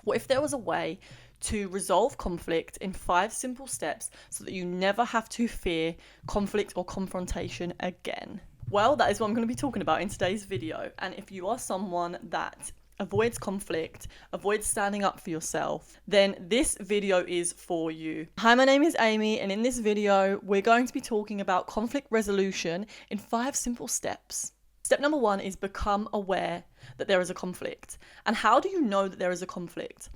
What if there was a way to resolve conflict in 5 simple steps so that you never have to fear conflict or confrontation again? Well, that is what I'm going to be talking about in today's video. And if you are someone that avoids conflict, avoids standing up for yourself, then this video is for you. Hi, my name is Amy, and in this video, we're going to be talking about conflict resolution in 5 simple steps. Step number 1 is become aware that there is a conflict. And how do you know that there is a conflict?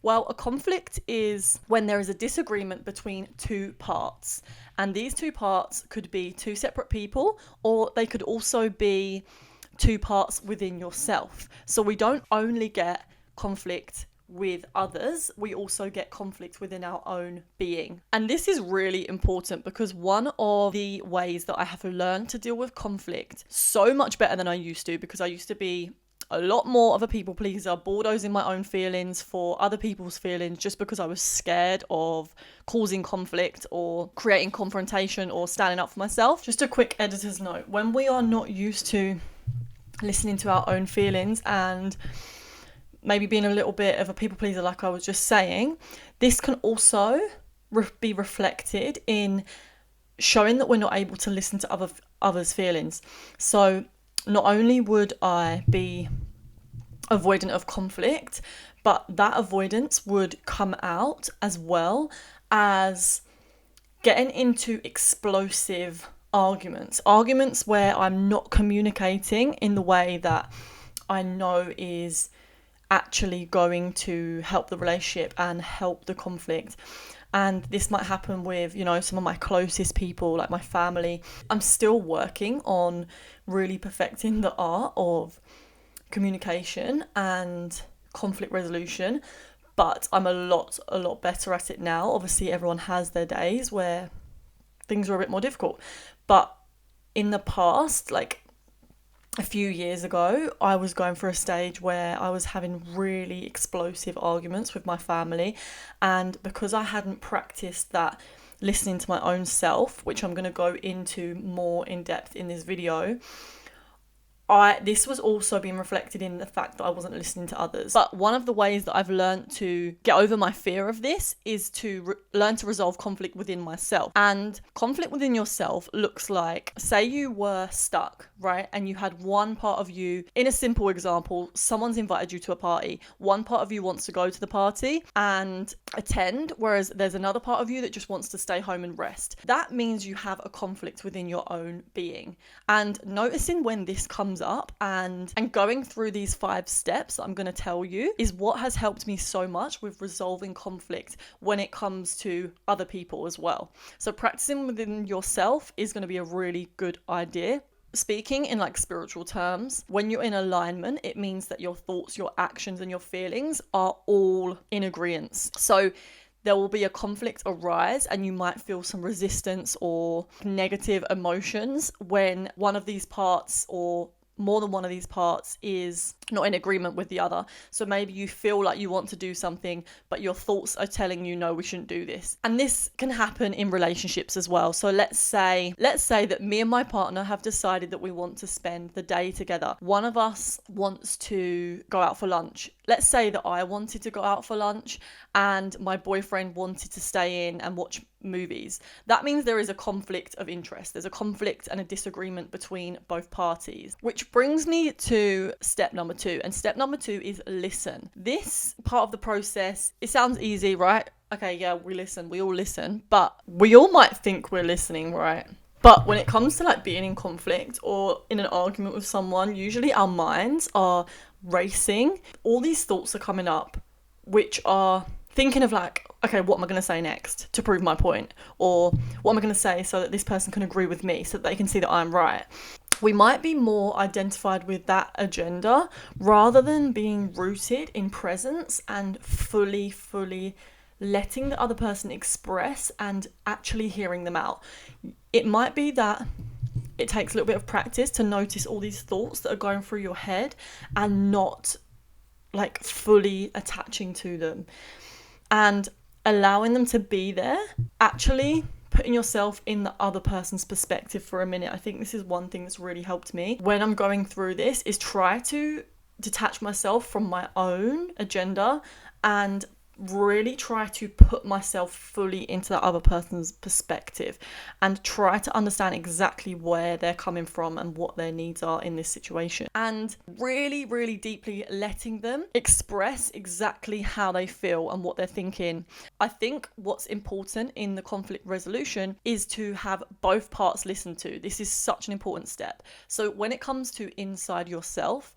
Well, a conflict is when there is a disagreement between 2 parts. And these 2 parts could be 2 separate people, or they could also be 2 parts within yourself. So we don't only get conflict with others, we also get conflict within our own being. And this is really important because one of the ways that I have learned to deal with conflict so much better than I used to, because I used to be a lot more of a people pleaser, bulldozing my own feelings for other people's feelings just because I was scared of causing conflict or creating confrontation or standing up for myself. Just a quick editor's note: when we are not used to listening to our own feelings and maybe being a little bit of a people pleaser, like I was just saying, this can also be reflected in showing that we're not able to listen to others' feelings. So not only would I be avoidant of conflict, but that avoidance would come out as well as getting into explosive arguments where I'm not communicating in the way that I know is actually going to help the relationship and help the conflict. And this might happen with, some of my closest people, like my family. I'm still working on really perfecting the art of communication and conflict resolution, but I'm a lot better at it now. Obviously, everyone has their days where things are a bit more difficult. But in the past, like a few years ago, I was going through a stage where I was having really explosive arguments with my family, and because I hadn't practiced that listening to my own self, which I'm going to go into more in depth in this video, this was also being reflected in the fact that I wasn't listening to others. But one of the ways that I've learned to get over my fear of this is to learn to resolve conflict within myself. And conflict within yourself looks like, say you were stuck, right? And you had one part of you, in a simple example, someone's invited you to a party. One part of you wants to go to the party and attend, whereas there's another part of you that just wants to stay home and rest. That means you have a conflict within your own being. And noticing when this comes up and going through these 5 steps that I'm going to tell you is what has helped me so much with resolving conflict when it comes to other people as well. So practicing within yourself is going to be a really good idea. Speaking in like spiritual terms, when you're in alignment, it means that your thoughts, your actions, and your feelings are all in agreement. So there will be a conflict arise and you might feel some resistance or negative emotions when one of these parts or more than one of these parts is not in agreement with the other. So maybe you feel like you want to do something, but your thoughts are telling you, no, we shouldn't do this. And this can happen in relationships as well. So let's say that me and my partner have decided that we want to spend the day together. One of us wants to go out for lunch. Let's say that I wanted to go out for lunch and my boyfriend wanted to stay in and watch movies. That means there is a conflict of interest. There's a conflict and a disagreement between both parties, which brings me to step number 2. And step number 2 is listen. This part of the process, it sounds easy, right? Okay, yeah, we all listen, but we all might think we're listening, right? But when it comes to like being in conflict or in an argument with someone, usually our minds are racing. All these thoughts are coming up, which are thinking of like, okay, what am I going to say next to prove my point? Or what am I going to say so that this person can agree with me, so that they can see that I'm right? We might be more identified with that agenda rather than being rooted in presence and fully letting the other person express and actually hearing them out. It might be that it takes a little bit of practice to notice all these thoughts that are going through your head and not like fully attaching to them and allowing them to be there. Actually putting yourself in the other person's perspective for a minute. I think this is one thing that's really helped me when I'm going through this, is try to detach myself from my own agenda and really try to put myself fully into that other person's perspective and try to understand exactly where they're coming from and what their needs are in this situation, and really, really deeply letting them express exactly how they feel and what they're thinking. I think what's important in the conflict resolution is to have both parts listened to. This is such an important step. So when it comes to inside yourself,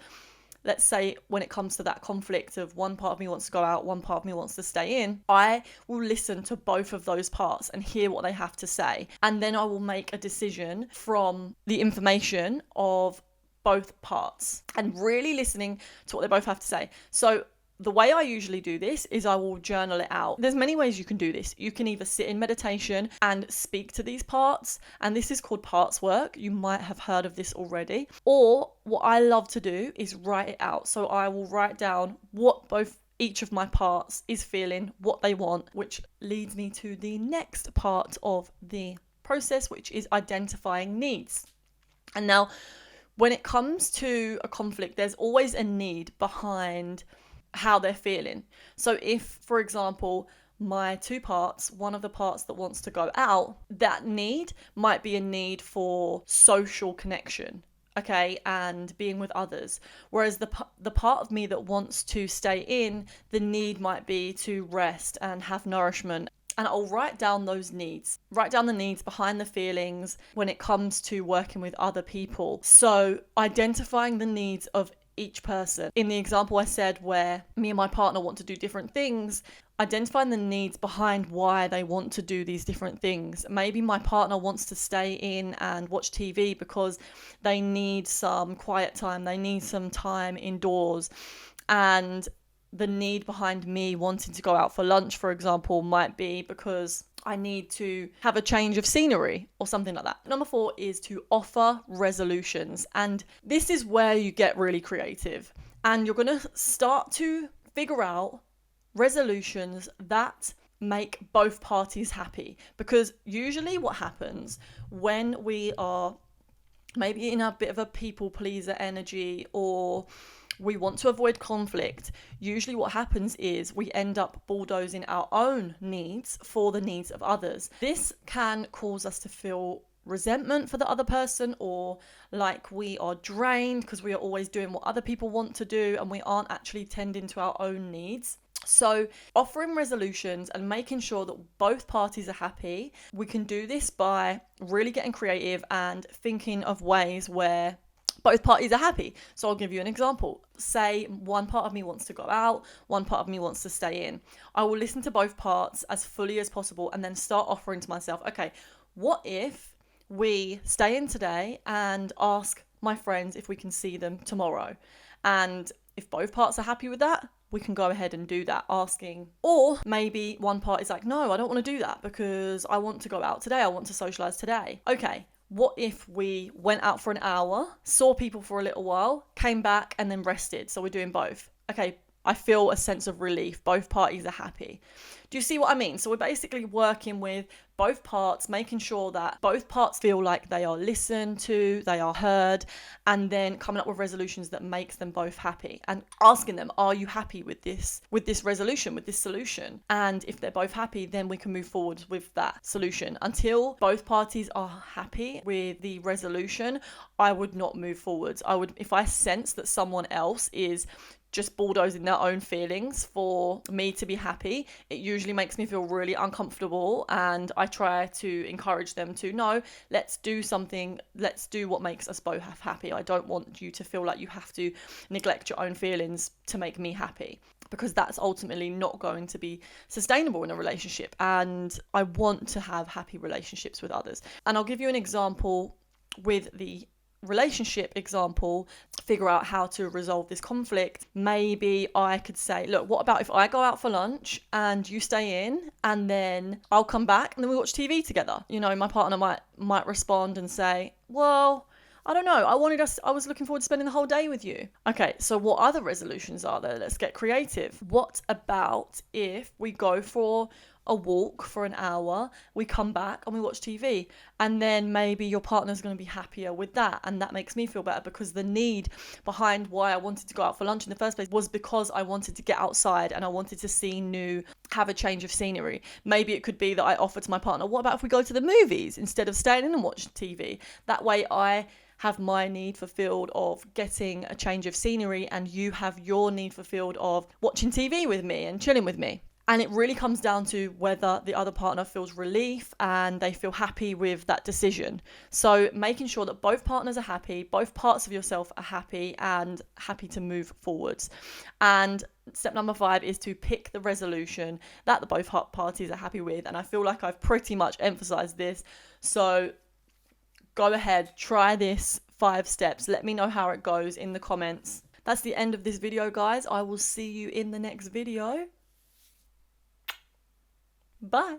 let's say when it comes to that conflict of one part of me wants to go out, one part of me wants to stay in, I will listen to both of those parts and hear what they have to say. And then I will make a decision from the information of both parts and really listening to what they both have to say. So the way I usually do this is I will journal it out. There's many ways you can do this. You can either sit in meditation and speak to these parts, and this is called parts work. You might have heard of this already. Or what I love to do is write it out. So I will write down what each of my parts is feeling, what they want, which leads me to the next part of the process, which is identifying needs. And now, when it comes to a conflict, there's always a need behind how they're feeling. So if, for example, my two parts, one of the parts that wants to go out, that need might be a need for social connection, okay, and being with others. Whereas the part of me that wants to stay in, the need might be to rest and have nourishment. And I'll write down those needs, write down the needs behind the feelings when it comes to working with other people. So identifying the needs of each person. In the example I said where me and my partner want to do different things, identifying the needs behind why they want to do these different things. Maybe my partner wants to stay in and watch TV because they need some quiet time, they need some time indoors. And the need behind me wanting to go out for lunch, for example, might be because I need to have a change of scenery or something like that. Number 4 is to offer resolutions. And this is where you get really creative. And you're going to start to figure out resolutions that make both parties happy. Because usually what happens when we are maybe in a bit of a people pleaser energy, or we want to avoid conflict, usually what happens is we end up bulldozing our own needs for the needs of others. This can cause us to feel resentment for the other person, or like we are drained because we are always doing what other people want to do and we aren't actually tending to our own needs. So offering resolutions and making sure that both parties are happy, we can do this by really getting creative and thinking of ways where both parties are happy. So I'll give you an example. Say one part of me wants to go out, one part of me wants to stay in. I will listen to both parts as fully as possible and then start offering to myself, okay, what if we stay in today and ask my friends if we can see them tomorrow? And if both parts are happy with that, we can go ahead and do that, asking. Or maybe one part is like, no, I don't want to do that because I want to go out today. I want to socialize today. Okay, what if we went out for an hour, saw people for a little while, came back and then rested? So we're doing both. Okay, I feel a sense of relief. Both parties are happy. Do you see what I mean? So we're basically working with both parts, making sure that both parts feel like they are listened to, they are heard, and then coming up with resolutions that makes them both happy and asking them, are you happy with this resolution, with this solution? And if they're both happy, then we can move forward with that solution. Until both parties are happy with the resolution, I would not move forwards. If I sense that someone else is just bulldozing their own feelings for me to be happy, it usually makes me feel really uncomfortable, and I try to encourage them to, no, let's do something, let's do what makes us both happy. I don't want you to feel like you have to neglect your own feelings to make me happy, because that's ultimately not going to be sustainable in a relationship, and I want to have happy relationships with others. And I'll give you an example with the relationship example, figure out how to resolve this conflict. Maybe I could say, look, what about if I go out for lunch and you stay in, and then I'll come back and then we watch TV together? You know, my partner might respond and say, well, I don't know, I was looking forward to spending the whole day with you. Okay, so what other resolutions are there? Let's get creative. What about if we go for a walk for an hour, we come back and we watch TV. And then maybe your partner's going to be happier with that. And that makes me feel better, because the need behind why I wanted to go out for lunch in the first place was because I wanted to get outside and I wanted to see new, have a change of scenery. Maybe it could be that I offer to my partner, what about if we go to the movies instead of staying in and watching TV? That way I have my need fulfilled of getting a change of scenery, and you have your need fulfilled of watching TV with me and chilling with me. And it really comes down to whether the other partner feels relief and they feel happy with that decision. So making sure that both partners are happy, both parts of yourself are happy and happy to move forwards. And step number 5 is to pick the resolution that the both parties are happy with. And I feel like I've pretty much emphasized this. So go ahead, try this 5 steps. Let me know how it goes in the comments. That's the end of this video, guys. I will see you in the next video. Bye.